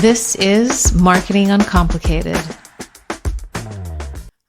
This is Marketing Uncomplicated.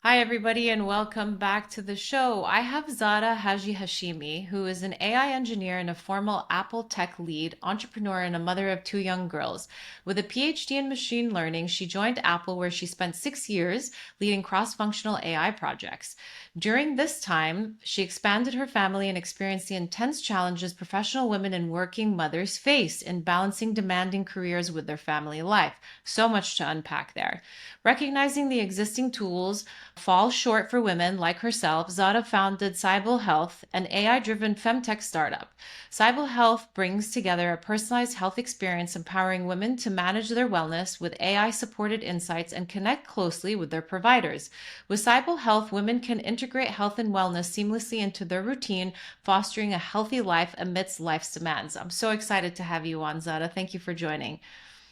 Hi, everybody, and welcome back to the show. I have Zara Hajihashemi, who is an AI engineer and a former Apple tech lead, entrepreneur, and a mother of two young girls. With a PhD in machine learning, she joined Apple, where she spent 6 years leading cross-functional AI projects. During this time, she expanded her family and experienced the intense challenges professional women and working mothers face in balancing demanding careers with their family life. So much to unpack there. Recognizing the existing tools fall short for women like herself, Zara founded Cybele Health, an AI-driven FemTech startup. Cybele Health brings together a personalized health experience empowering women to manage their wellness with AI-supported insights and connect closely with their providers. With Cybele Health, women can integrate health and wellness seamlessly into their routine, fostering a healthy life amidst life's demands. I'm so excited to have you on, Zara. Thank you for joining.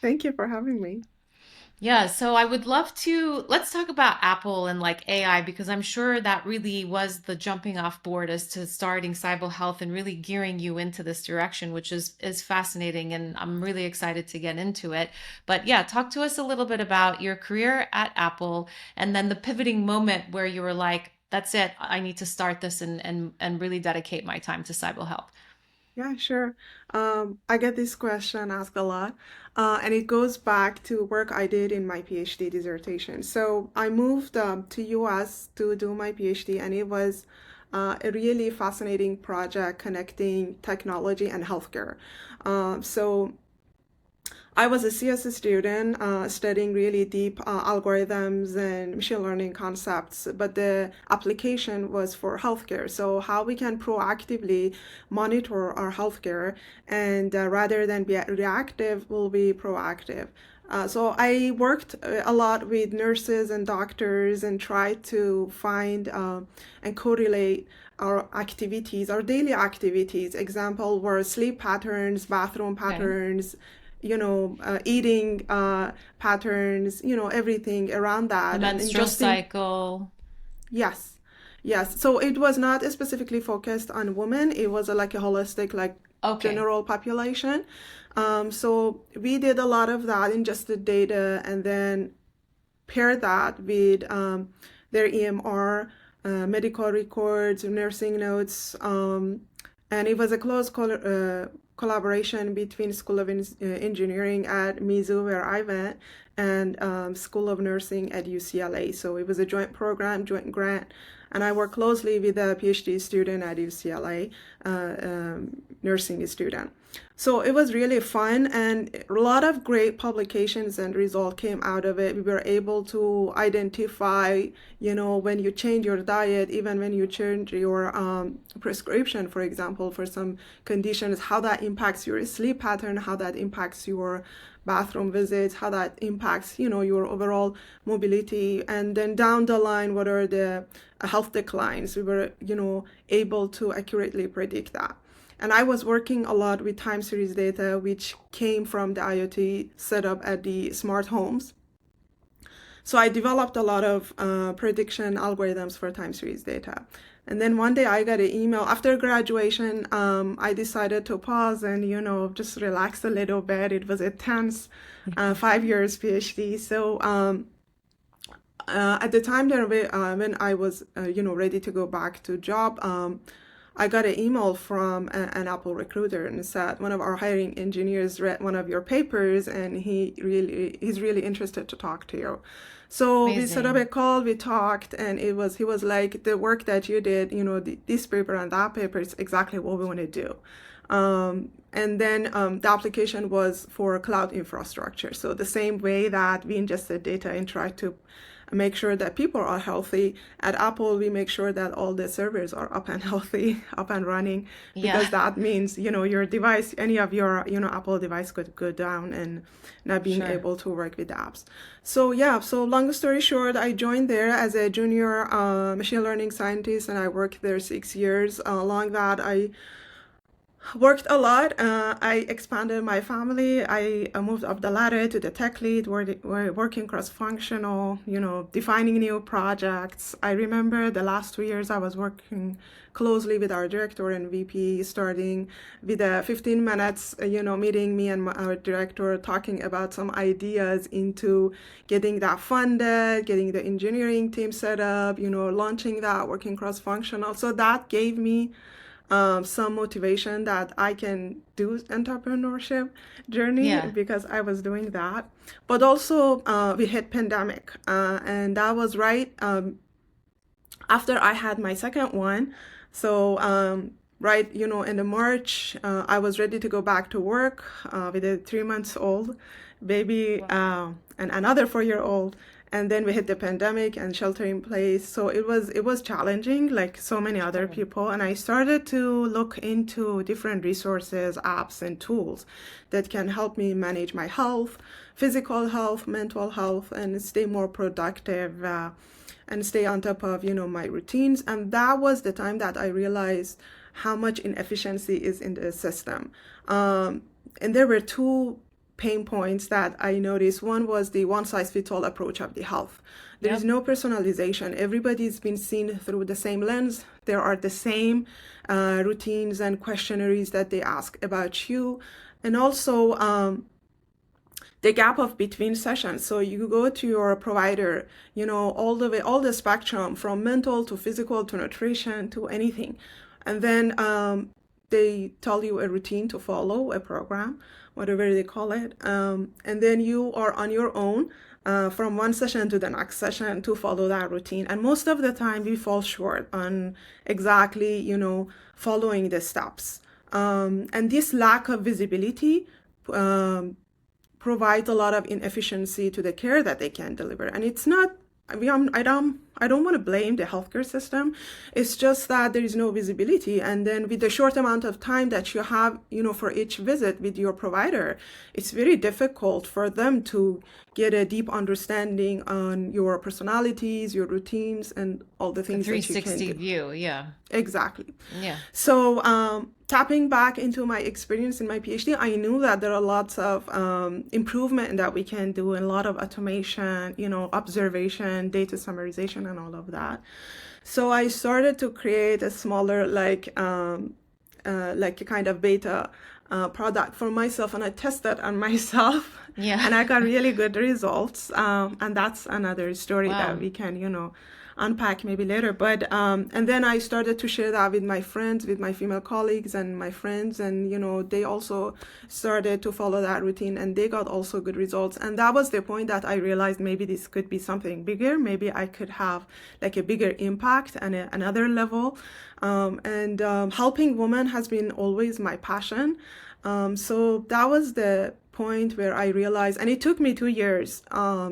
Thank you for having me. Yeah, so I would love to let's talk about Apple and like AI because I'm sure that really was the jumping off board as to starting Cybele Health and really gearing you into this direction, which is fascinating and I'm really excited to get into it. But yeah, talk to us a little bit about your career at Apple and then the pivoting moment where you were like, that's it, I need to start this and really dedicate my time to Cybele Health. Yeah, sure. I get this question asked a lot, and it goes back to work I did in my PhD dissertation. So I moved to US to do my PhD, and it was a really fascinating project connecting technology and healthcare. So I was a CS student studying really deep algorithms and machine learning concepts, but the application was for healthcare. So, how we can proactively monitor our healthcare and rather than be reactive, we'll be proactive. So, I worked a lot with nurses and doctors and tried to find and correlate our activities, our daily activities. Example were sleep patterns, bathroom Okay. patterns, eating patterns, everything around The that. And menstrual just in, cycle. yes, yes. So it was not specifically focused on women. It was like a holistic, like Okay. general population. So we did a lot of that in just the data and then pair that with their EMR, medical records, nursing notes, and it was a collaboration between School of Engineering at Mizzou, where I went, and School of Nursing at UCLA. So it was a joint program, joint grant, and I worked closely with a PhD student at UCLA, nursing student. So it was really fun and a lot of great publications and results came out of it. We were able to identify, when you change your diet, even when you change your prescription, for example, for some conditions, how that impacts your sleep pattern, how that impacts your bathroom visits, how that impacts, your overall mobility. And then down the line, what are the health declines? We were, able to accurately predict that. And I was working a lot with time series data, which came from the IoT setup at the smart homes. So I developed a lot of prediction algorithms for time series data. And then one day I got an email after graduation. I decided to pause and, just relax a little bit. It was a tense 5 years PhD. So at the time there, when I was, ready to go back to job, I got an email from an Apple recruiter and said one of our hiring engineers read one of your papers and he's really interested to talk to you. So we set up a Amazing. call, we talked, and he was like, the work that you did, this paper and that paper is exactly what we want to do. And then the application was for cloud infrastructure. So the same way that we ingested data and tried to make sure that people are healthy, at Apple we make sure that all the servers are up and healthy, up and running, Yeah. because that means your device, any of your Apple device could go down and not being Sure. able to work with the apps. So yeah, so long story short, I joined there as a junior machine learning scientist and I worked there 6 years. Along that, I Worked a lot. I expanded my family. I moved up the ladder to the tech lead, working cross-functional, defining new projects. I remember the last 2 years I was working closely with our director and VP, starting with a 15 minutes, meeting me and our director talking about some ideas into getting that funded, getting the engineering team set up, launching that, working cross-functional. So that gave me some motivation that I can do entrepreneurship journey Yeah. because I was doing that. But also we hit pandemic, and that was right after I had my second one. So right, in the March, I was ready to go back to work with a 3 months old baby Wow. and another 4 year old. And then we hit the pandemic and shelter in place. So it was challenging, like so many other Totally. people. And I started to look into different resources, apps, and tools that can help me manage my health, physical health, mental health, and stay more productive. And stay on top of my routines. And that was the time that I realized how much inefficiency is in the system. And there were two pain points that I noticed. One was the one size fits all approach of the health. There is Yep. no personalization. Everybody's been seen through the same lens. There are the same routines and questionnaires that they ask about you. And also, the gap of between sessions. So you go to your provider, all the way, all the spectrum from mental to physical to nutrition to anything. And then they tell you a routine to follow, a program, whatever they call it. And then you are on your own from one session to the next session to follow that routine. And most of the time we fall short on exactly, following the steps. And this lack of visibility um, provides a lot of inefficiency to the care that they can deliver. And it's not, I don't want to blame the healthcare system. It's just that there is no visibility. And then with the short amount of time that you have, for each visit with your provider, it's very difficult for them to get a deep understanding on your personalities, your routines, and all the The things that you can 360 do. view. Yeah. Exactly. Yeah. So, tapping back into my experience in my PhD, I knew that there are lots of improvement that we can do, and a lot of automation, observation, data summarization, and all of that. So I started to create a smaller, like a kind of beta product for myself, and I tested on myself, Yeah. and I got really good results. And that's another story that Wow. we can, unpack maybe later. But and then I started to share that with my friends, with my female colleagues and my friends, and they also started to follow that routine, and they got also good results. And that was the point that I realized maybe this could be something bigger. Maybe I could have like a bigger impact and another level. And helping women has been always my passion. So that was the point where I realized, and it took me 2 years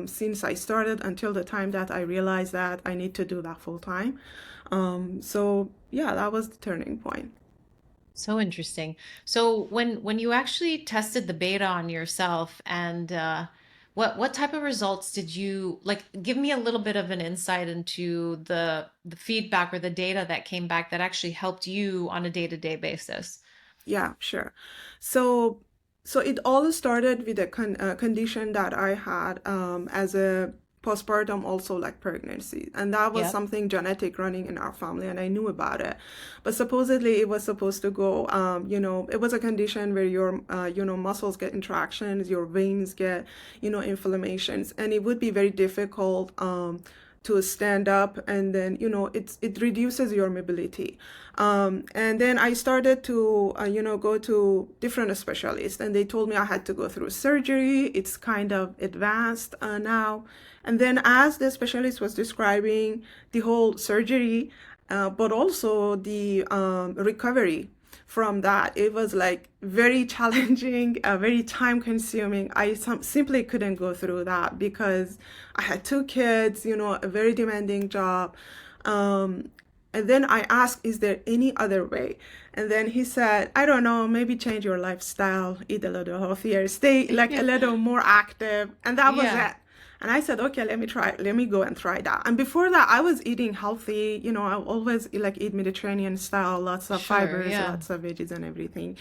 since I started until the time that I realized that I need to do that full time. So yeah, that was the turning point. So interesting. So when you actually tested the beta on yourself and what type of results did you like give me a little bit of an insight into the feedback or the data that came back that actually helped you on a day-to-day basis? Yeah, sure. So, so it all started with a condition that I had as a postpartum, also like pregnancy, and that was Yep. something genetic running in our family, and I knew about it. But supposedly, it was supposed to go. It was a condition where your, muscles get contractions, your veins get, inflammations, and it would be very difficult. To stand up, and then it reduces your mobility. And then I started to go to different specialists, and they told me I had to go through surgery. It's kind of advanced now. And then as the specialist was describing the whole surgery, but also the recovery from that, it was like very challenging, very time consuming. I simply couldn't go through that because I had two kids, a very demanding job. um, and then I asked, is there any other way? And then he said, I don't know, maybe change your lifestyle, eat a little healthier, stay like a Yeah. little more active. And that was Yeah. it. And I said, okay, let me go and try that. And before that, I was eating healthy. I always like eat Mediterranean style, lots of Sure, fibers, yeah. lots of veggies and everything.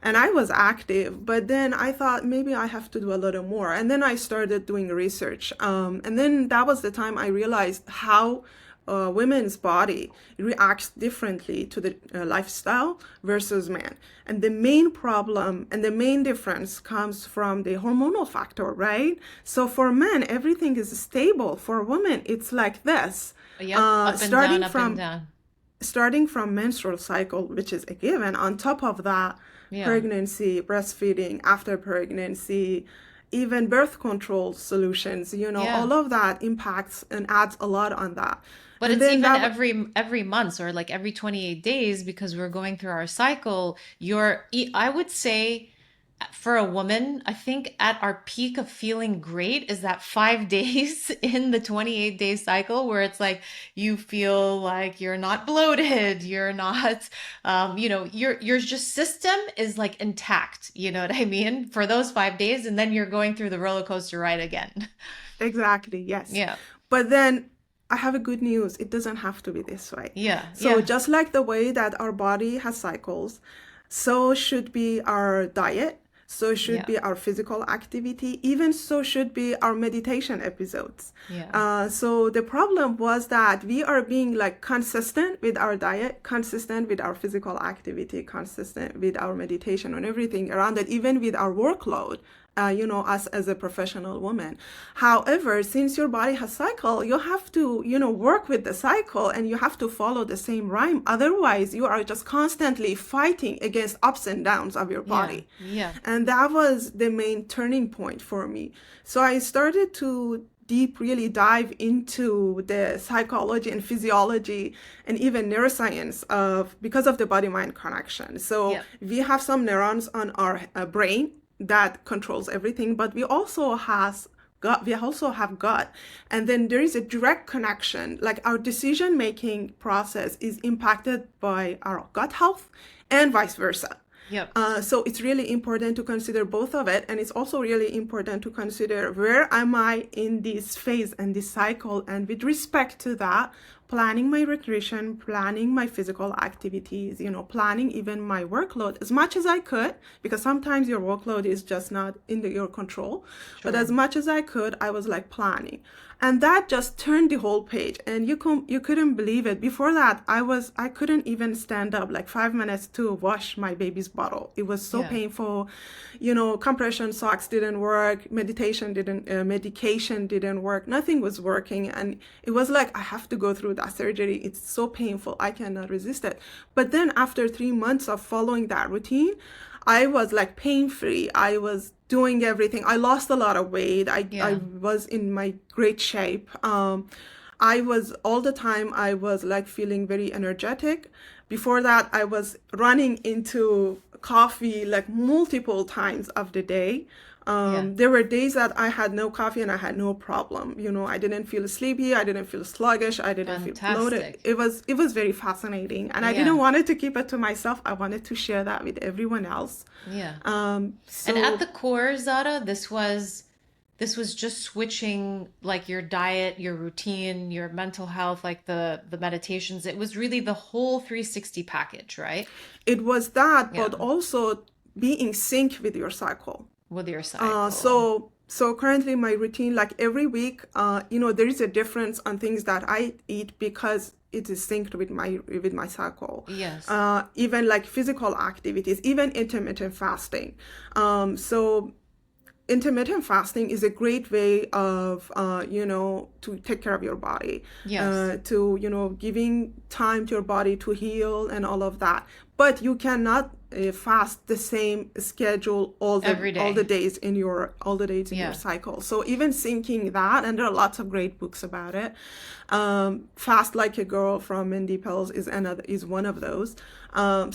And I was active, but then I thought maybe I have to do a little more. And then I started doing research. And then that was the time I realized how women's body reacts differently to the lifestyle versus men. And the main problem and the main difference comes from the hormonal factor, right? So for men, everything is stable. For women, it's like this. Yep, up and down, Starting up and from down. menstrual cycle, which is a given. On top of that, Yeah. pregnancy, breastfeeding, after pregnancy, even birth control solutions, Yeah. all of that impacts and adds a lot on that. But And it's then even that, every month or like every 28 days because we're going through our cycle. I would say for a woman, I think at our peak of feeling great is that 5 days in the 28-day cycle where it's like you feel like you're not bloated, you're not, your just system is like intact. You know what I mean? For those 5 days, and then you're going through the roller coaster ride again. exactly, yes. Yeah, But then I have a good news. It doesn't have to be this way. yeah, So yeah, just like the way that our body has cycles, so should be our diet, so should yeah, be our physical activity, even so should be our meditation episodes. yeah, So the problem was that we are being like consistent with our diet, consistent with our physical activity, consistent with our meditation and everything around it, even with our workload. Us as a professional woman. However, since your body has cycle, you have to, work with the cycle and you have to follow the same rhyme. Otherwise, you are just constantly fighting against ups and downs of your yeah, body. yeah, And that was the main turning point for me. So I started to really dive into the psychology and physiology and even neuroscience of because of the body mind connection. So yeah, we have some neurons on our brain that controls everything, but we also have gut, and then there is a direct connection, like our decision making process is impacted by our gut health and vice versa. yep. So it's really important to consider both of it, and it's also really important to consider where am I in this phase and this cycle, and with respect to that, planning my nutrition, planning my physical activities, planning even my workload as much as I could, because sometimes your workload is just not in your control. But as Sure. much as I could, I was like planning. And that just turned the whole page, and you couldn't believe it. Before that, I couldn't even stand up like 5 minutes to wash my baby's bottle. It was so Yeah. painful. Compression socks didn't work, medication didn't work, nothing was working, and it was like I have to go through that surgery. It's so painful, I cannot resist it. But then after 3 months of following that routine, I was like pain free. I was doing everything. I lost a lot of weight. I Yeah. was in my great shape. I was all the time, I was like feeling very energetic. Before that, I was running into coffee like multiple times of the day. Yeah. There were days that I had no coffee and I had no problem. I didn't feel sleepy. I didn't feel sluggish. I didn't feel bloated. Fantastic. It was very fascinating, and I didn't Yeah. want it to keep it to myself. I wanted to share that with everyone else. Yeah. And at So the core, Zara, this was just switching like your diet, your routine, your mental health, like the meditations. It was really the whole 360 package, right? it was that, Yeah. but also be in sync with your cycle. With your Uh, cycle. so so currently my routine, like every week, there is a difference on things that I eat because it is synced with my cycle. Yes. Even like physical activities, even intermittent fasting. So intermittent fasting is a great way of to take care of your body, Yes. to giving time to your body to heal and all of that. But you cannot fast the same schedule Every all the day. days in your Yeah. cycle. So even syncing that, and there are lots of great books about it. Fast Like a Girl from Mindy Pelz is one of those.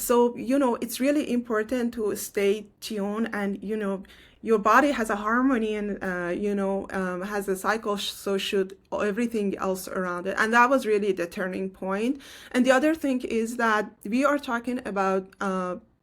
So it's really important to stay tuned, and your body has a harmony, and has a cycle, so should everything else around it. And that was really the turning point. And the other thing is that we are talking about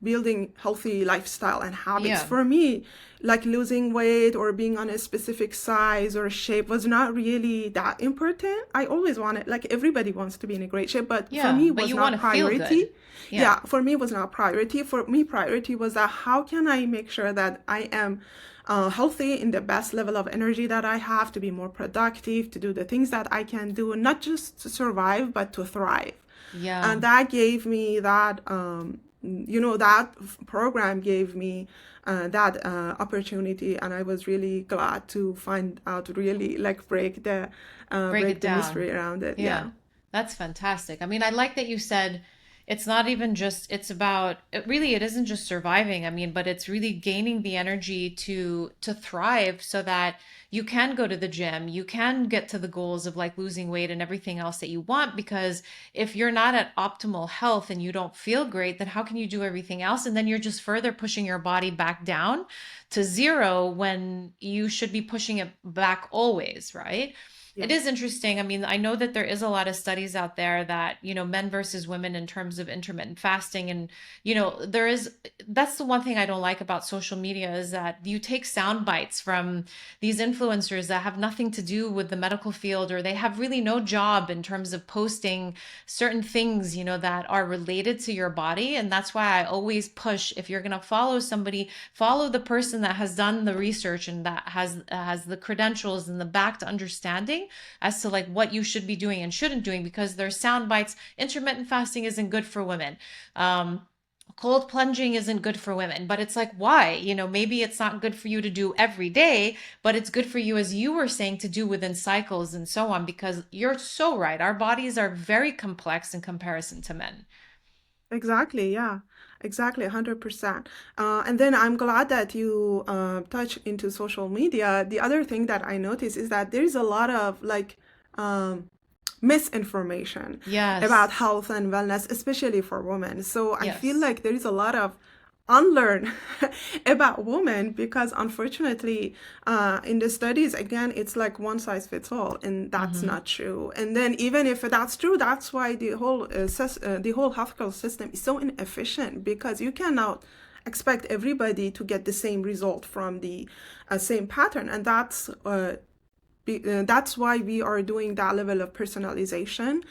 building healthy lifestyle and habits. Yeah. For me, like losing weight or being on a specific size or shape was not really that important. I always wanted, like everybody wants to be in a great shape, but for Yeah. me But was you want not to feel priority. good. Yeah. Yeah, for me was not priority. For me, priority was that how can I make sure that I am healthy in the best level of energy that I have to be more productive, to do the things that I can do, not just to survive, but to thrive. Yeah. And that gave me that, that program gave me that opportunity, and I was really glad to find out, really like Break break it the down. mystery around it. Yeah, Yeah. that's fantastic. I mean, I like that you said it's not even just, it's about, it really, it isn't just surviving. I mean, but it's really gaining the energy to thrive so that you can go to the gym, you can get to the goals of like losing weight and everything else that you want. Because if you're not at optimal health and you don't feel great, then how can you do everything else? And then you're just further pushing your body back down to zero when you should be pushing it back always, right? It is Yes. interesting. I mean, I know that there is a lot of studies out there that, men versus women in terms of intermittent fasting. And, there is, that's the one thing I don't like about social media is that you take sound bites from these influencers that have nothing to do with the medical field, or they have really no job in terms of posting certain things, that are related to your body. And that's why I always push, if you're going to follow somebody, follow the person that has done the research and that has the credentials and the backed understanding as to like what you should be doing and shouldn't doing, because there's sound bites. Intermittent fasting isn't good for women. Cold plunging isn't good for women. But it's like, why? Maybe it's not good for you to do every day, but it's good for you, as you were saying, to do within cycles and so on, because you're so right, our bodies are very complex in comparison to men. Exactly, yeah, exactly, 100%. And then I'm glad that you touch into social media. The other thing that I notice is that there's a lot of like um, misinformation about Yes. health and wellness, especially for women. So I feel Yes. like there is a lot of unlearn about women, because unfortunately in the studies, again, it's like one size fits all, and that's Mm-hmm. not true. And then even if that's true, that's why the whole healthcare system is so inefficient, because you cannot expect everybody to get the same result from the same pattern. And that's why we are doing that level of personalization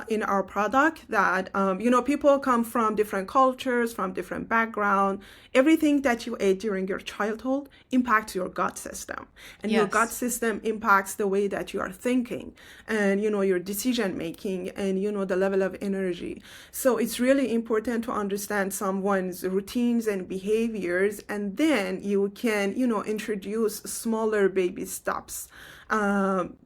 in our product, that people come from different cultures, from different background. Everything that you ate during your childhood impacts your gut system, and your gut Yes. system impacts the way that you are thinking, and your decision making, and the level of energy. So it's really important to understand someone's routines and behaviors, and then you can introduce smaller baby steps, um,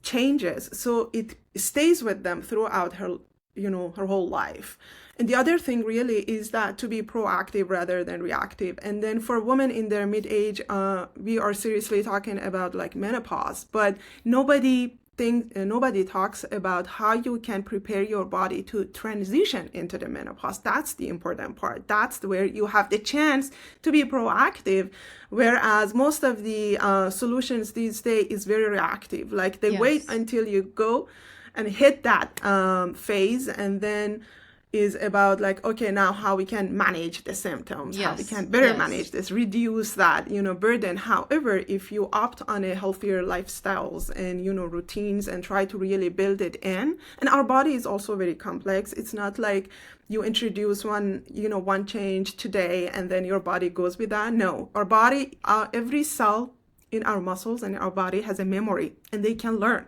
changes, so it stays with them throughout her whole life. And the other thing really is that to be proactive rather than reactive. And then for women in their mid-age, we are seriously talking about like menopause, but nobody talks about how you can prepare your body to transition into the menopause. That's the important part. That's where you have the chance to be proactive, whereas most of the solutions these days is very reactive. Like they wait Yes. until you go and hit that phase, and then is about like, okay, now how we can manage the symptoms, how we Yes. can better Yes. manage this, reduce that burden. However, if you opt on a healthier lifestyles and routines, and try to really build it in, and our body is also very complex. It's not like you introduce one change today and then your body goes with that. No, our body, every cell in our muscles and our body has a memory, and they can learn,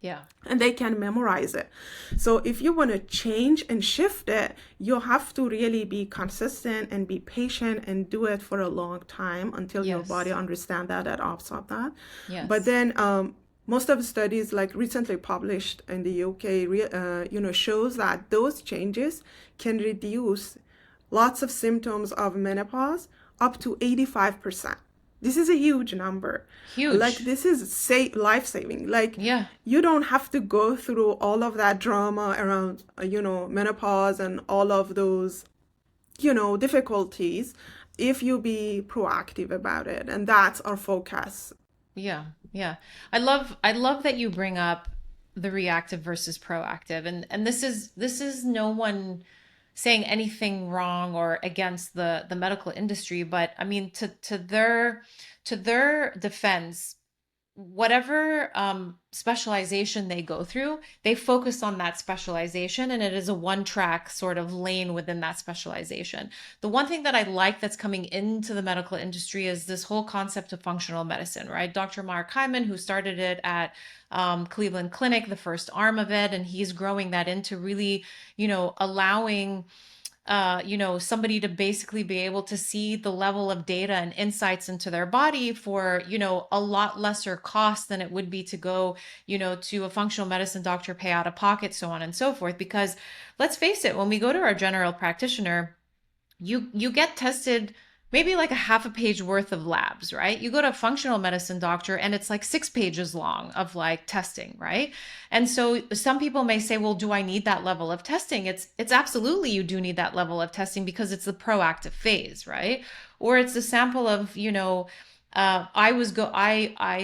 Yeah. and they can memorize it. So if you want to change and shift it, you have to really be consistent and be patient and do it for a long time until your body Yes. understand that opts of that. But Yes. then most of the studies, like recently published in the UK, shows that those changes can reduce lots of symptoms of menopause up to 85%. This is a huge number. Like Huge. this is say life saving. Like Yeah. you don't have to go through all of that drama around menopause and all of those difficulties if you be proactive about it. And that's our focus. Yeah. Yeah. I love that you bring up the reactive versus proactive. And this is no one saying anything wrong or against the medical industry, but I mean, to their defense, whatever specialization they go through, they focus on that specialization, and it is a one track sort of lane within that specialization. The one thing that I like that's coming into the medical industry is this whole concept of functional medicine, right? Dr. Mark Hyman, who started it at Cleveland Clinic, the first arm of it, and he's growing that into really, allowing somebody to basically be able to see the level of data and insights into their body for, a lot lesser cost than it would be to go, to a functional medicine doctor, pay out of pocket, so on and so forth. Because let's face it, when we go to our general practitioner, you get tested maybe like a half a page worth of labs, right? You go to a functional medicine doctor and it's like 6 pages long of like testing, right? And so some people may say, well, do I need that level of testing? It's absolutely, you do need that level of testing because it's the proactive phase, right? Or it's a sample of, I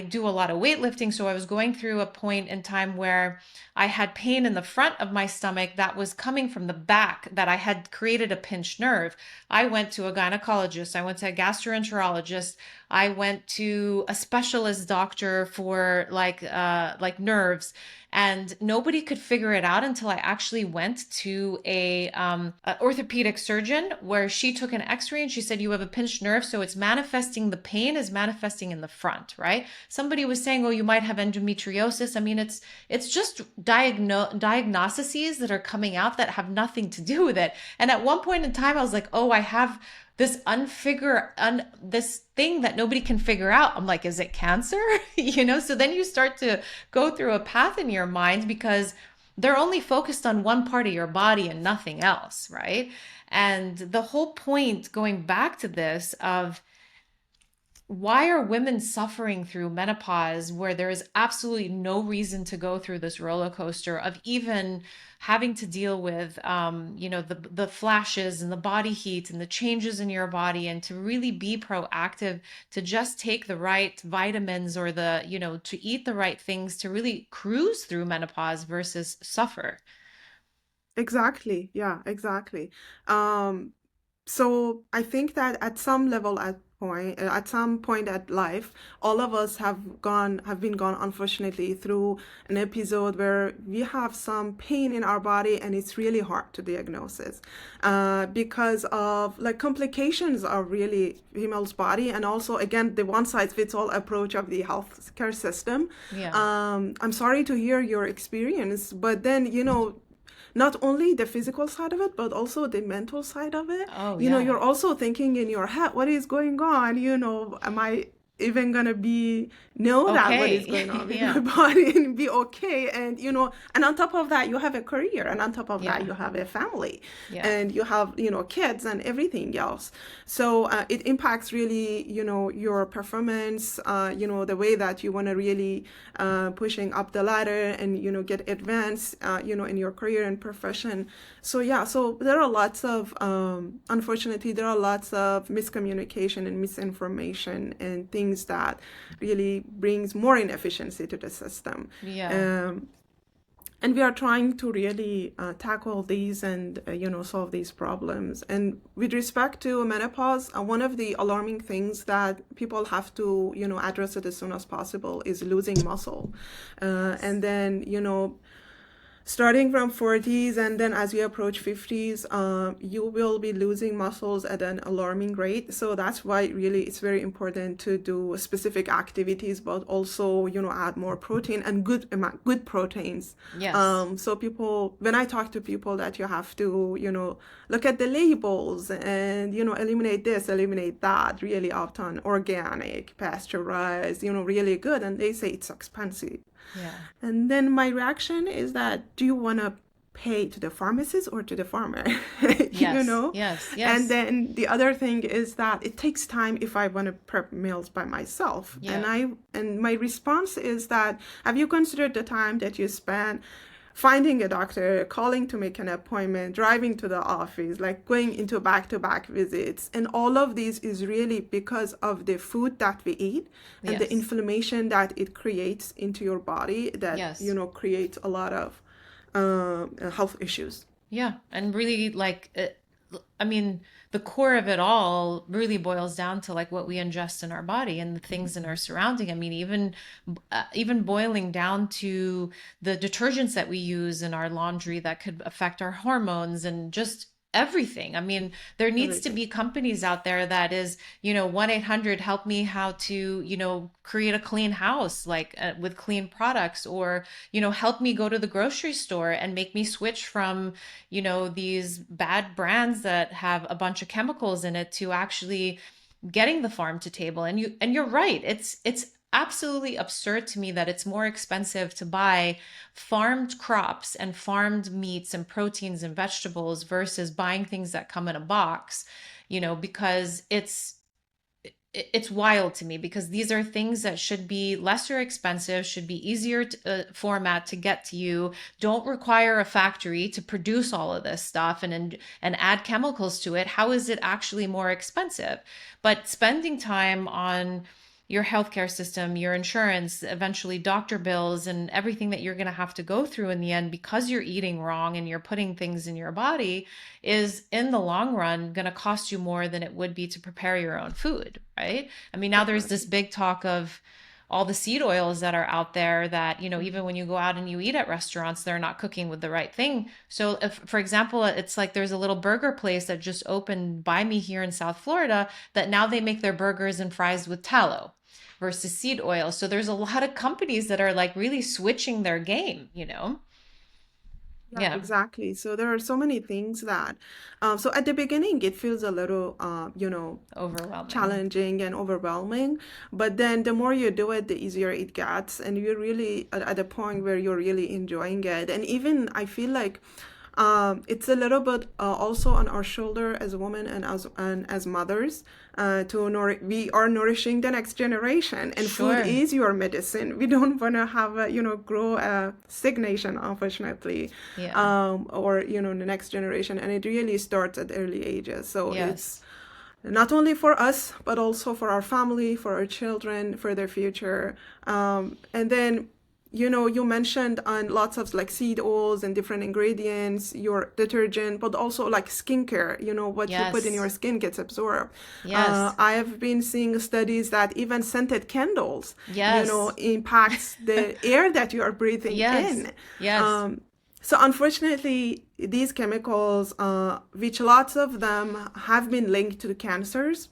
do a lot of weightlifting, so I was going through a point in time where I had pain in the front of my stomach that was coming from the back, that I had created a pinched nerve. I went to a gynecologist, I went to a gastroenterologist, I went to a specialist doctor for like nerves, and nobody could figure it out until I actually went to a orthopedic surgeon, where she took an x-ray and she said, you have a pinched nerve, so it's manifesting, the pain is manifesting in the front, right? Somebody was saying, oh, you might have endometriosis. I mean, it's just diagnoses that are coming out that have nothing to do with it. And at one point in time, I was like, oh, I have this thing that nobody can figure out. I'm like, is it cancer? So then you start to go through a path in your mind because they're only focused on one part of your body and nothing else, right? And the whole point, going back to this, of why are women suffering through menopause where there is absolutely no reason to go through this roller coaster of even having to deal with the flashes and the body heat and the changes in your body, and to really be proactive, to just take the right vitamins, or to eat the right things to really cruise through menopause versus suffer. Exactly. Yeah, exactly. Um, so I think that at some level, at some point at life, all of us have been gone, unfortunately, through an episode where we have some pain in our body, and it's really hard to diagnose it, because of like complications of really female's body, and also again the one size fits all approach of the healthcare system. Yeah. I'm sorry to hear your experience, but then not only the physical side of it, but also the mental side of it. Oh, yeah. You're also thinking in your head, what is going on? Am I even gonna know that what is Okay. going on with my Yeah. body and be okay? And and on top of that, you have a career, and on top of that, Yeah. you have a family, Yeah. and you have kids and everything else. So it impacts really your performance, the way that you want to really pushing up the ladder and get advanced in your career and profession. So yeah, so there are lots of unfortunately, there are lots of miscommunication and misinformation and things that really brings more inefficiency to the system. Yeah. um, and we are trying to really tackle these and solve these problems. And with respect to menopause, one of the alarming things that people have to address it as soon as possible is losing muscle. Yes. And then starting from 40s, and then as you approach 50s, you will be losing muscles at an alarming rate. So that's why really it's very important to do specific activities, but also add more protein and good proteins. Yes. So when I talk to people, that you have to look at the labels and eliminate this, eliminate that, really opt on organic, pasteurized, really good, and they say it's expensive. Yeah. And then my reaction is that, do you want to pay to the pharmacist or to the farmer? you Yes. know? Yes. And Yes. then the other thing is that it takes time if I want to prep meals by myself. Yeah. And my response is that, have you considered the time that you spend finding a doctor, calling to make an appointment, driving to the office, like going into back-to-back visits? And all of this is really because of the food that we eat and the Yes. inflammation that it creates into your body, that Yes. creates a lot of health issues. Yeah, and really I mean, the core of it all really boils down to like what we ingest in our body and the things in our surrounding. I mean, even boiling down to the detergents that we use in our laundry that could affect our hormones and just everything. I mean, there needs to Everything. be companies out there that is, 1-800 help me how to, create a clean house like with clean products, or, help me go to the grocery store and make me switch from, these bad brands that have a bunch of chemicals in it to actually getting the farm to table. And you're right. It's absolutely absurd to me that it's more expensive to buy farmed crops and farmed meats and proteins and vegetables versus buying things that come in a box, because it's wild to me, because these are things that should be lesser expensive, should be easier to, format to get to you, don't require a factory to produce all of this stuff and add chemicals to it. How is it actually more expensive? But spending time on your healthcare system, your insurance, eventually doctor bills, and everything that you're going to have to go through in the end because you're eating wrong and you're putting things in your body is in the long run going to cost you more than it would be to prepare your own food, right? I mean, now there's this Definitely. big talk of all the seed oils that are out there that, even when you go out and you eat at restaurants, they're not cooking with the right thing. So, if, for example, it's like there's a little burger place that just opened by me here in South Florida that now they make their burgers and fries with tallow versus seed oil. So there's a lot of companies that are like really switching their game. Yeah, Yeah, exactly. So there are so many things that, so at the beginning, it feels a little, overwhelming. challenging and overwhelming. But then the more you do it, the easier it gets. And you're really at a point where you're really enjoying it. And even I feel like it's a little bit also on our shoulder as women and as mothers we are nourishing the next generation, and food Sure. is your medicine. We don't want to have grow a stagnation, unfortunately, Yeah. or the next generation, and it really starts at early ages. So it's Yes. not only for us, but also for our family, for our children, for their future. And then, you mentioned on lots of like seed oils and different ingredients, your detergent, but also like skincare, what you put in your Yes. skin gets absorbed. Yes. I have been seeing studies that even scented candles, Yes. impacts the air that you are breathing Yes. in. Yes. Um, so unfortunately, these chemicals, which lots of them have been linked to cancers,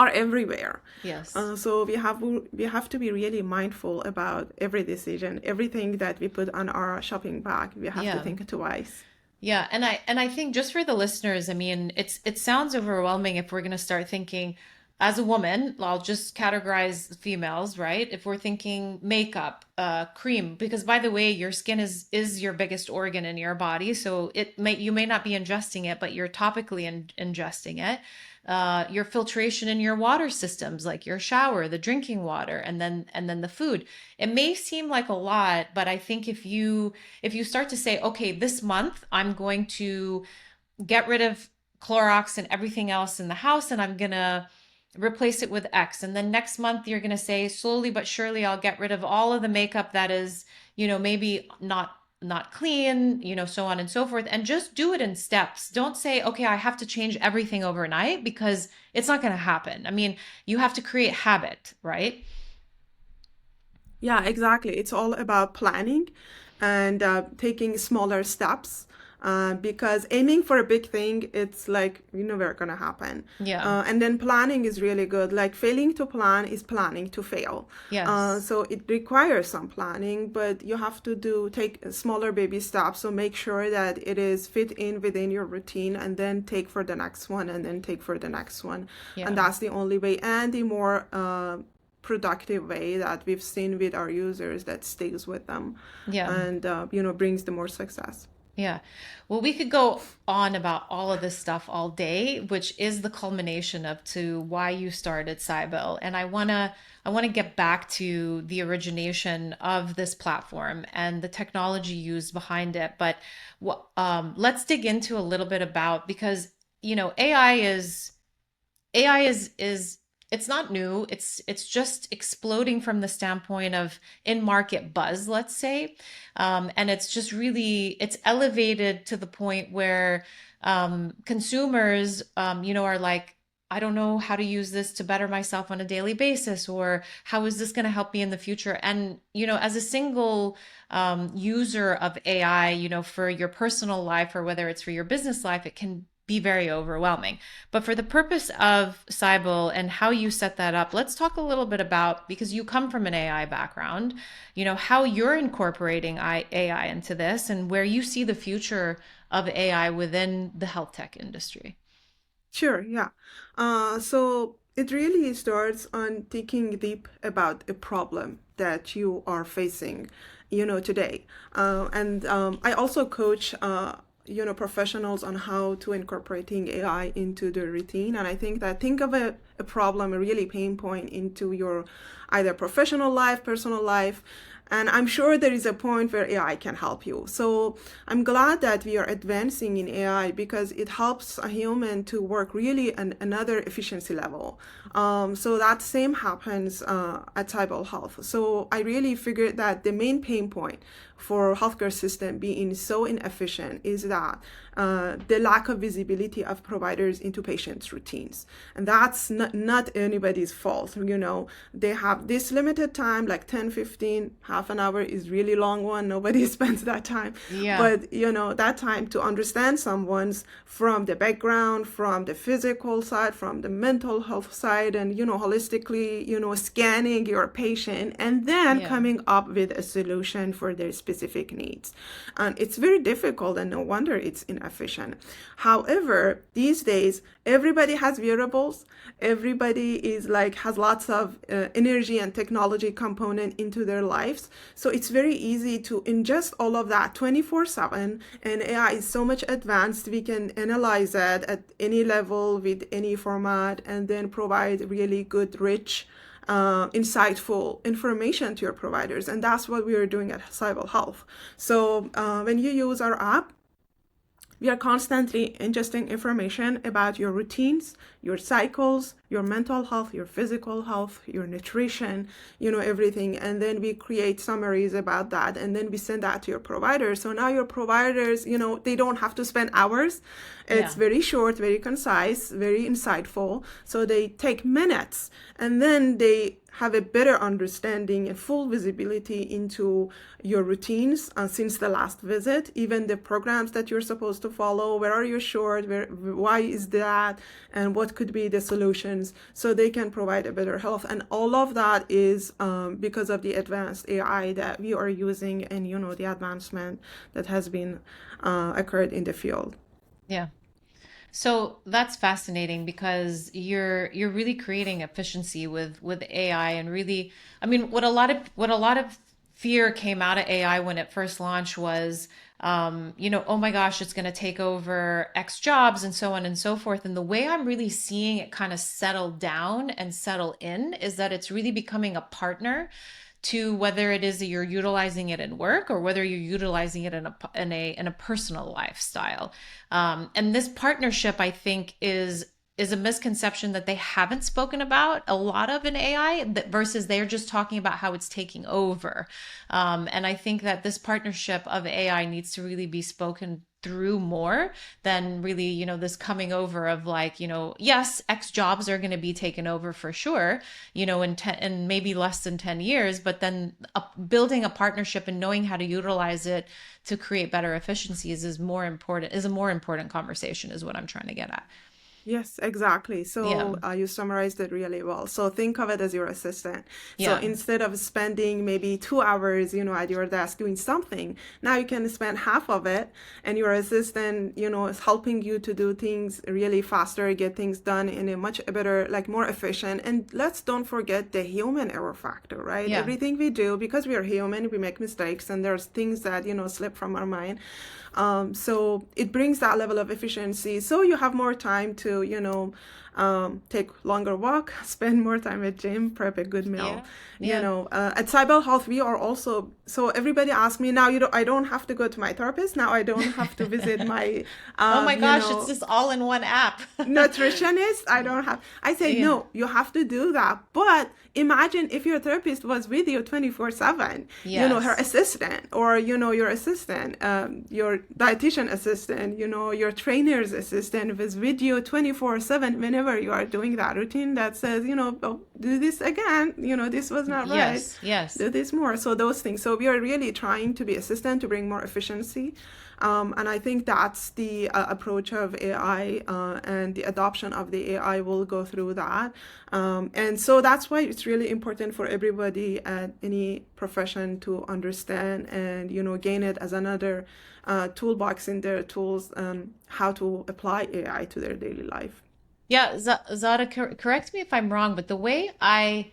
are everywhere. Yes. So we have to be really mindful about every decision, everything that we put on our shopping bag. We have to Yeah. think twice. Yeah, and I think just for the listeners, I mean, it sounds overwhelming if we're going to start thinking as a woman, I'll just categorize females, right? If we're thinking makeup, cream, because by the way, your skin is your biggest organ in your body, so you may not be ingesting it, but you're topically ingesting it. Your filtration in your water systems, like your shower, the drinking water, and then the food. It may seem like a lot, but I think if you start to say, okay, this month I'm going to get rid of Clorox and everything else in the house, and I'm gonna replace it with X. And then next month you're gonna say, slowly but surely, I'll get rid of all of the makeup that is, maybe not clean, so on and so forth. And just do it in steps. Don't say, okay, I have to change everything overnight, because it's not gonna happen. I mean, you have to create habit, right? Yeah, exactly. It's all about planning and taking smaller steps, because aiming for a big thing, it's like, never gonna happen. Yeah. And then planning is really good. Like failing to plan is planning to fail. Yes. So it requires some planning, but you have to take smaller baby steps. So make sure that it is fit in within your routine, and then take for the next one, and then take for the next one. And Yeah. that's the only way, and the more productive way that we've seen with our users that stays with them, Yeah. and brings the more success. Yeah. Well, we could go on about all of this stuff all day, which is the culmination of to why you started Cybele. And I want to get back to the origination of this platform and the technology used behind it. But let's dig into a little bit about, because AI is it's not new. It's just exploding from the standpoint of in market buzz, let's say. And it's just really it's elevated to the point where consumers, are like, I don't know how to use this to better myself on a daily basis, or how is this going to help me in the future? And, as a single user of AI, for your personal life or whether it's for your business life, it can be very overwhelming. But for the purpose of Cybele and how you set that up, let's talk a little bit about, because you come from an AI background, how you're incorporating AI into this and where you see the future of AI within the health tech industry. Sure, yeah. So it really starts on thinking deep about a problem that you are facing, today. And I also coach, professionals on how to incorporating AI into their routine. And I think that think of a problem, a really pain point into your either professional life, personal life, and I'm sure there is a point where AI can help you. So I'm glad that we are advancing in AI because it helps a human to work really on another efficiency level. So that same happens at Cybele Health. So I really figured that the main pain point for healthcare system being so inefficient is that the lack of visibility of providers into patients' routines. And that's not anybody's fault. They have this limited time, like 10, 15, half an hour is really long one. Nobody spends that time. Yeah. But, that time to understand someone's from the background, from the physical side, from the mental health side, and, holistically, scanning your patient and then Yeah. coming up with a solution for their specific needs. And it's very difficult, and no wonder it's inefficient. However, these days, everybody has wearables. Everybody is like has lots of energy and technology component into their lives. So it's very easy to ingest all of that 24/7. And AI is so much advanced, we can analyze it at any level with any format and then provide really good, rich, insightful information to your providers. And that's what we are doing at Cybele Health. So when you use our app, we are constantly ingesting information about your routines, your cycles, your mental health, your physical health, your nutrition, everything. And then we create summaries about that. And then we send that to your providers. So now your providers, they don't have to spend hours. It's Yeah. very short, very concise, very insightful. So they take minutes and then they have a better understanding and full visibility into your routines since the last visit, even the programs that you're supposed to follow, where are you short, why is that, and what could be the solutions, so they can provide a better health. And all of that is because of the advanced AI that we are using and, the advancement that has been occurred in the field. Yeah. So that's fascinating because you're really creating efficiency with AI and really, I mean, what a lot of fear came out of AI when it first launched was, oh my gosh, it's going to take over X jobs and so on and so forth. And the way I'm really seeing it kind of settle down and settle in is that it's really becoming a partner to whether it is that you're utilizing it in work or whether you're utilizing it in a personal lifestyle. And this partnership, I think, is a misconception that they haven't spoken about a lot of in AI versus they're just talking about how it's taking over. And I think that this partnership of AI needs to really be spoken through more than really, this coming over of like, yes, X jobs are going to be taken over for sure, in maybe less than 10 years, but then building a partnership and knowing how to utilize it to create better efficiencies is a more important conversation is what I'm trying to get at. Yes, exactly. Yeah. So you summarized it really well. So think of it as your assistant. So Yeah. instead of spending maybe 2 hours, at your desk doing something, now you can spend half of it, and your assistant, is helping you to do things really faster, get things done in a much better, like more efficient. And let's don't forget the human error factor, right? Yeah. Everything we do, because we are human, we make mistakes, and there's things that, slip from our mind. So it brings that level of efficiency. So you have more time to, take longer walk, spend more time at gym, prep a good meal. Yeah. Yeah. At Cybele Health, we are also, so everybody asks me now, I don't have to go to my therapist. Now I don't have to visit my, Oh my you gosh, it's know, just all in one app. nutritionist. I don't have, I say Yeah. no, you have to do that. But imagine if your therapist was with you 24/7, her Yes. assistant, or your assistant, your dietitian assistant, your trainer's assistant was with you 24/7 whenever you are doing that routine that says, oh, do this again, this was not right, Yes. Yes. do this more. So those things. So we are really trying to be assistant to bring more efficiency. And I think that's the approach of AI, and the adoption of the AI will go through that. And so that's why it's really important for everybody at any profession to understand and, gain it as another toolbox in their tools, how to apply AI to their daily life. Yeah, Zara, correct me if I'm wrong, but the way I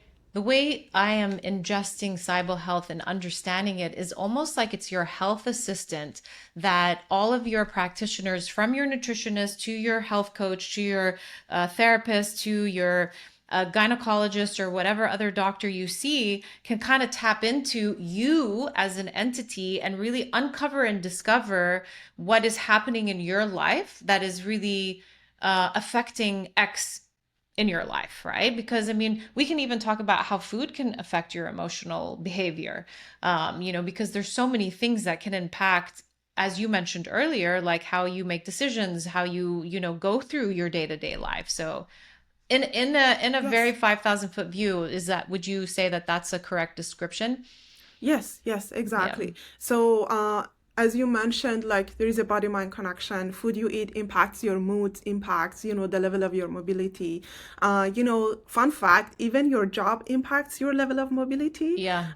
am ingesting Cybele Health and understanding it is almost like it's your health assistant that all of your practitioners, from your nutritionist to your health coach to your therapist to your gynecologist or whatever other doctor you see, can kind of tap into you as an entity and really uncover and discover what is happening in your life that is really affecting X in your life, right? Because I mean, we can even talk about how food can affect your emotional behavior, because there's so many things that can impact, as you mentioned earlier, like how you make decisions, how you go through your day-to-day life. So in a very Yes. 5,000 foot view, would you say that that's a correct description? Yes, Yeah. exactly. So, as you mentioned, like there is a body-mind connection. Food you eat impacts your mood, impacts, the level of your mobility. Fun fact, even your job impacts your level of mobility. Yeah.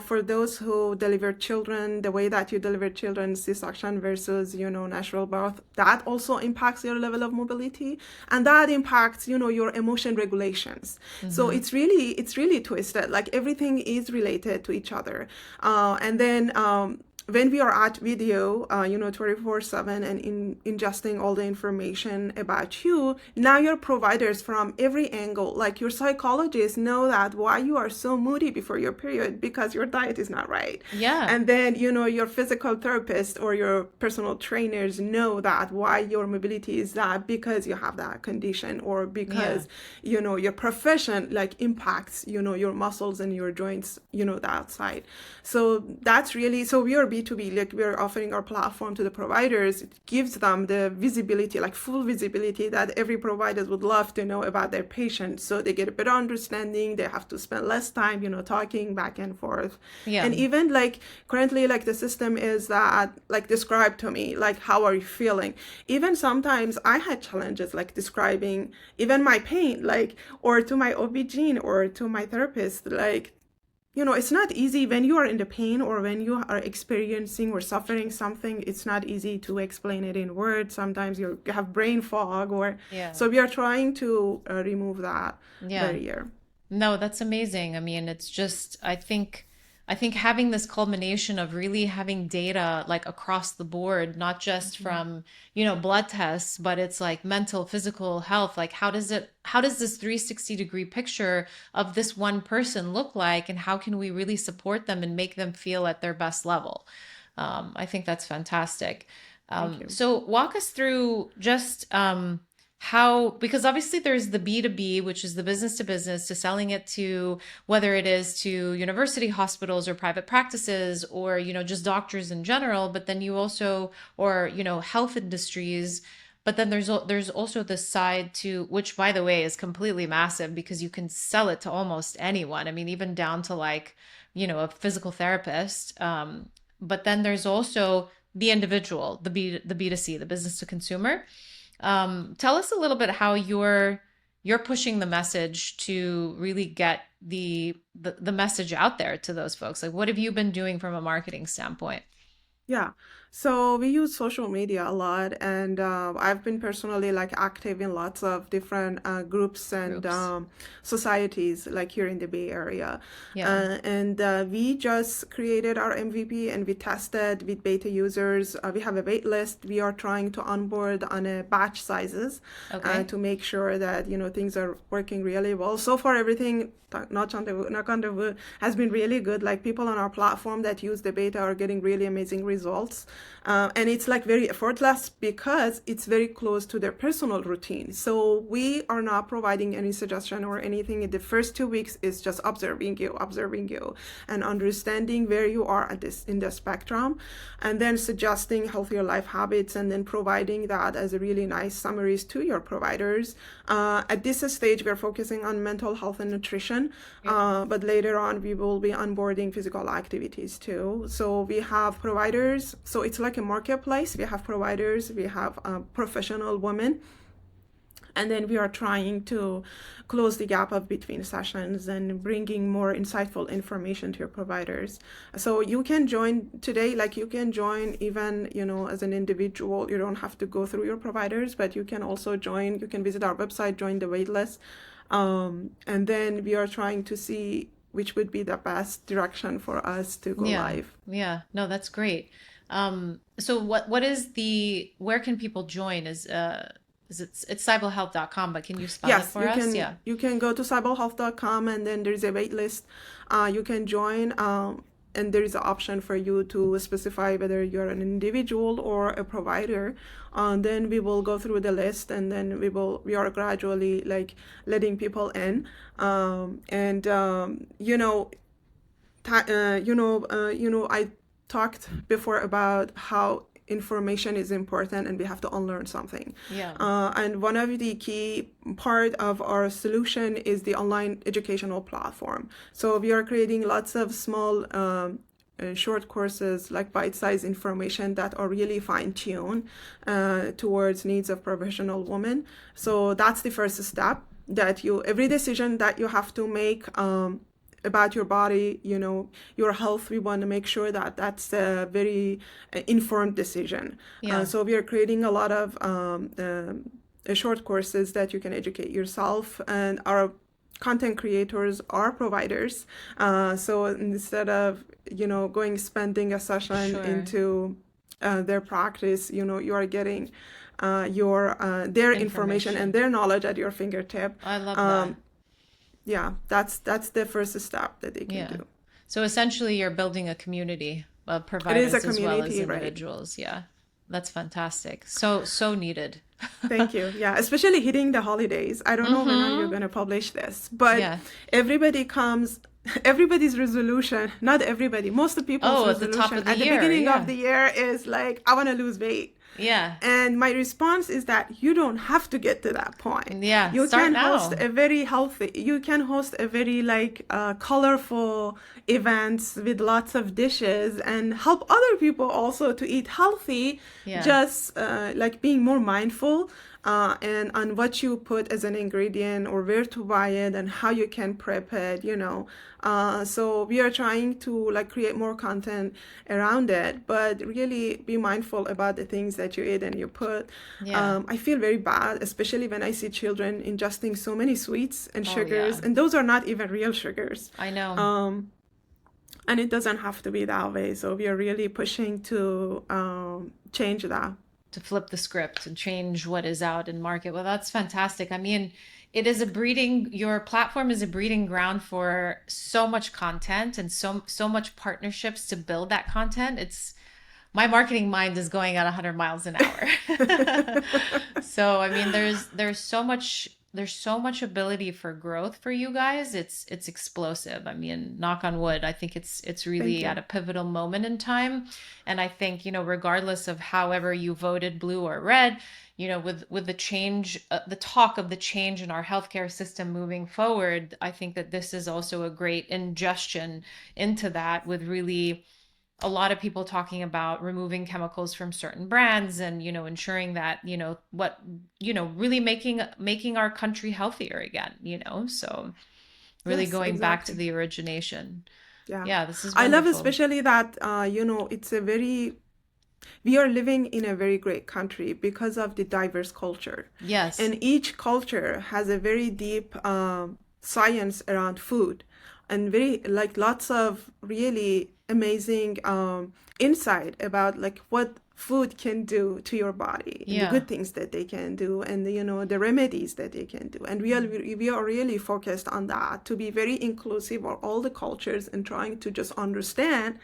For those who deliver children, the way that you deliver children, C-section versus, natural birth, that also impacts your level of mobility. And that impacts, your emotion regulations. So Hmm. it's really twisted. Like everything is related to each other. And then when we are at video, 24/7 and ingesting all the information about you, now your providers from every angle, like your psychologists know that why you are so moody before your period because your diet is not right. Yeah. And then, your physical therapist or your personal trainers know that why your mobility is that because you have that condition, or Yeah. because, your profession like impacts, your muscles and your joints, the outside. So that's really, so we are B2B, like we're offering our platform to the providers. It gives them the visibility, like full visibility that every provider would love to know about their patients. So they get a better understanding. They have to spend less time, talking back and forth. Yeah. And even like currently, like the system is that like describe to me, like how are you feeling? Even sometimes I had challenges like describing even my pain, like, or to my OB-GYN or to my therapist, like, it's not easy when you are in the pain or when you are experiencing or suffering something. It's not easy to explain it in words. Sometimes you have brain fog, or Yeah. so we are trying to remove that Yeah. barrier. No, that's amazing. I mean, it's just, I think having this culmination of really having data like across the board, not just from, blood tests, but it's like mental, physical health. Like how does this 360-degree picture of this one person look like, and how can we really support them and make them feel at their best level? I think that's fantastic. Thank you. So walk us through just how, because obviously there's the B2B, which is the business to business, to selling it to, whether it is to university hospitals or private practices or, just doctors in general, but then you also, or, health industries. But then there's also this side to, which by the way is completely massive because you can sell it to almost anyone. I mean, even down to like, a physical therapist. But then there's also the individual, the B2C, the business to consumer. Tell us a little bit how you're pushing the message to really get the message out there to those folks. Like, what have you been doing from a marketing standpoint? Yeah. So we use social media a lot, and I've been personally like active in lots of different groups and Groups. societies like here in the Bay Area. Yeah. And we just created our MVP and we tested with beta users. We have a wait list. We are trying to onboard on a batch sizes Okay. to make sure that things are working really well. So far, everything knock on the wood has been really good. Like people on our platform that use the beta are getting really amazing results. And it's like very effortless because it's very close to their personal routine. So we are not providing any suggestion or anything. In the first 2 weeks is just observing you, and understanding where you are at this in the spectrum, and then suggesting healthier life habits, and then providing that as a really nice summaries to your providers. At this stage, we're focusing on mental health and nutrition, Yep. but later on, we will be onboarding physical activities too. So we have providers. So it's like a marketplace. We have providers, we have professional women, and then we are trying to close the gap of between sessions and bringing more insightful information to your providers. So you can join today, like you can join even, as an individual. You don't have to go through your providers, but you can also join. You can visit our website, join the waitlist. And then we are trying to see which would be the best direction for us to go Yeah. live. Yeah. No, that's great. So what is where can people join? It's cybelehealth.com, but can you spell it Yes, for us? Yeah. you can go to cybelehealth.com, and then there's a wait list. You can join, and there is an option for you to specify whether you're an individual or a provider. Then we will go through the list, and then we are gradually like letting people in. And I talked before about how information is important and we have to unlearn something. Yeah. And one of the key part of our solution is the online educational platform. So we are creating lots of small short courses, like bite-sized information that are really fine-tuned towards needs of professional women. So that's the first step, that every decision that you have to make about your body, your health, we want to make sure that that's a very informed decision. Yeah. So we are creating a lot of short courses that you can educate yourself, and our content creators are providers. So instead of spending a session Sure. into their practice, you are getting their information and their knowledge at your fingertip. I love that. Yeah, that's the first step that they can Yeah. do. So essentially, you're building a community of It is a providers as well as community, right? individuals. Yeah. That's fantastic. So needed. Thank you. Yeah, especially hitting the holidays. I don't know when are you Mm-hmm. going to publish this, but Yeah. everybody comes, everybody's resolution, not everybody, most of people's Oh, at the top resolution of the at the year. beginning of Yeah. the year is like, I want to lose weight. Yeah. And my response is that you don't have to get to that point. Yeah. You Start can host now. a very healthy, you can host a very like colorful events with lots of dishes and help other people also to eat healthy, Yeah. just like being more mindful and on what you put as an ingredient or where to buy it and how you can prep it. So we are trying to like create more content around it, but really be mindful about the things that you eat and you put. Yeah. I feel very bad, especially when I see children ingesting so many sweets and Oh, sugars, yeah. and those are not even real sugars. I know. And it doesn't have to be that way. So we are really pushing to change that. To flip the script and change what is out in market. Well, that's fantastic. I mean, your platform is a breeding ground for so much content and so much partnerships to build that content. My marketing mind is going at 100 miles an hour. So, I mean, there's so much ability for growth for you guys. It's explosive. I mean, knock on wood, I think it's Thank really at you. a pivotal moment in time. And I think, regardless of however you voted blue or red, with the change, the talk of the change in our healthcare system moving forward, I think that this is also a great ingestion into that, with really a lot of people talking about removing chemicals from certain brands and ensuring that really making our country healthier again, so really Yes, going back to exactly. the origination. Yeah. Yeah, this is I love wonderful. especially that, it's a very we are living in a very great country because of the diverse culture. Yes. And each culture has a very deep science around food and very like lots of really amazing insight about like what food can do to your body and the Yeah. good things that they can do and the remedies that they can do, and we are really focused on that to be very inclusive of all the cultures and trying to just understand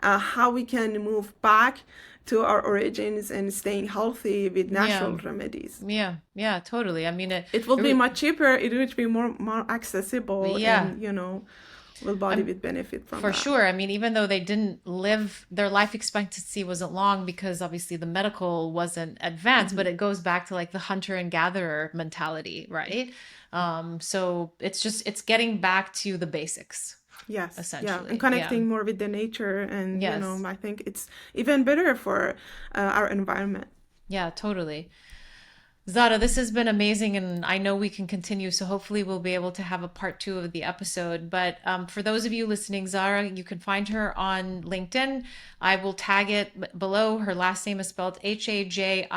how we can move back to our origins and staying healthy with Yeah. natural remedies. Yeah. Yeah, totally. I mean, It will it be re- much cheaper, it will be more accessible, yeah. and will body I'm would benefit from For that. sure. I mean, even though they didn't live, their life expectancy wasn't long because obviously the medical wasn't advanced, but Hmm. it goes back to like the hunter and gatherer mentality, right? So it's getting back to the basics, Yes, yeah, and essentially. Yeah. connecting more with the nature, and Yes. I think it's even better for our environment. Yeah, totally. Zara, this has been amazing, and I know we can continue. So hopefully, we'll be able to have a part two of the episode. But for those of you listening, Zara, you can find her on LinkedIn. I will tag it below. Her last name is spelled Hajihashemi.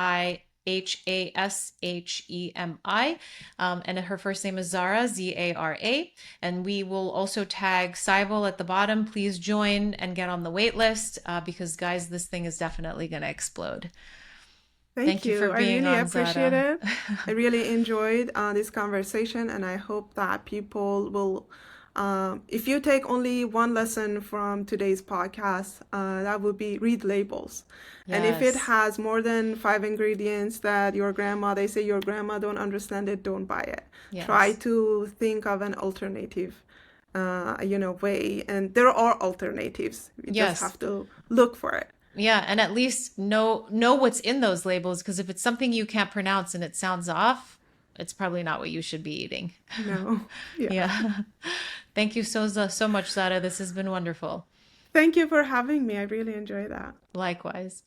And her first name is Zara, Zara. And we will also tag Cybele at the bottom. Please join and get on the wait list because, guys, this thing is definitely going to explode. Thank Thank you for you. I being really on, appreciate Zara. it. I really enjoyed this conversation, and I hope that people will, if you take only one lesson from today's podcast, that would be read labels. And if it Yes. has more than 5 ingredients that they say your grandma don't understand it, don't buy it. Try Yes. to think of an alternative, way. And there are alternatives. You just Yes. have to look for it. Yeah, and at least know what's in those labels because if it's something you can't pronounce and it sounds off, it's probably not what you should be eating. No. Yeah. Yeah. Thank you so much, Zara. This has been wonderful. Thank you for having me. I really enjoy that. Likewise.